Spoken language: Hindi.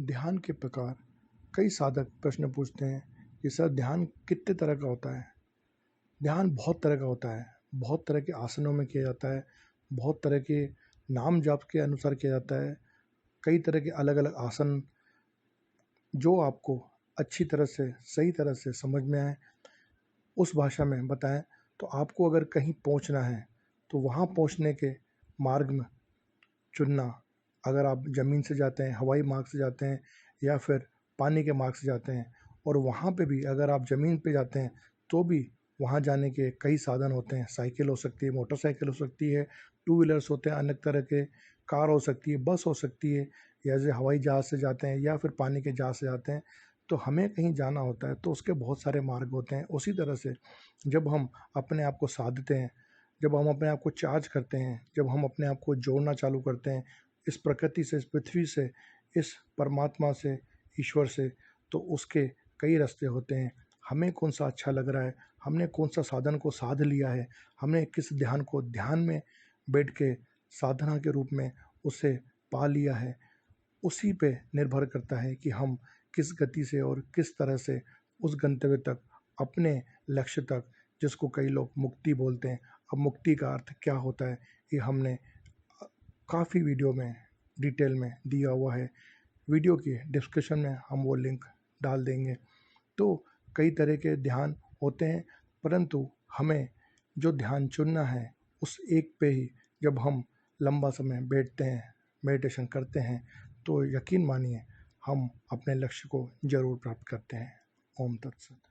ध्यान के प्रकार। कई साधक प्रश्न पूछते हैं कि सर ध्यान कितने तरह का होता है। ध्यान बहुत तरह का होता है, बहुत तरह के आसनों में किया जाता है, बहुत तरह के नाम जाप के अनुसार किया जाता है। कई तरह के अलग अलग आसन जो आपको अच्छी तरह से सही तरह से समझ में आए उस भाषा में बताएं। तो आपको अगर कहीं पहुंचना है तो वहां पहुंचने के मार्ग में चुनना, अगर आप ज़मीन से जाते हैं, हवाई मार्ग से जाते हैं या फिर पानी के मार्ग से जाते हैं, और वहाँ पे भी अगर आप ज़मीन पे जाते हैं तो भी वहाँ जाने के कई साधन होते हैं। साइकिल हो सकती है, मोटरसाइकिल हो सकती है, टू व्हीलर्स होते हैं अनेक तरह के, कार हो सकती है, बस हो सकती है, या जैसे हवाई जहाज़ से जाते हैं या फिर पानी के जहाज़ से जाते हैं। तो हमें कहीं जाना होता है तो उसके बहुत सारे मार्ग होते हैं। उसी तरह से जब हम अपने आप को साधते हैं, जब हम अपने आप को चार्ज करते हैं, जब हम अपने आप को जोड़ना चालू करते हैं इस प्रकृति से, इस पृथ्वी से, इस परमात्मा से, ईश्वर से, तो उसके कई रास्ते होते हैं। हमें कौन सा अच्छा लग रहा है, हमने कौन सा साधन को साध लिया है, हमने किस ध्यान को ध्यान में बैठ के साधना के रूप में उसे पा लिया है, उसी पे निर्भर करता है कि हम किस गति से और किस तरह से उस गंतव्य तक, अपने लक्ष्य तक, जिसको कई लोग मुक्ति बोलते हैं। अब मुक्ति का अर्थ क्या होता है ये हमने काफ़ी वीडियो में डिटेल में दिया हुआ है। वीडियो की डिस्क्रिप्शन में हम वो लिंक डाल देंगे। तो कई तरह के ध्यान होते हैं, परंतु हमें जो ध्यान चुनना है उस एक पे ही जब हम लंबा समय बैठते हैं, मेडिटेशन करते हैं, तो यकीन मानिए हम अपने लक्ष्य को ज़रूर प्राप्त करते हैं। ओम तत्सत।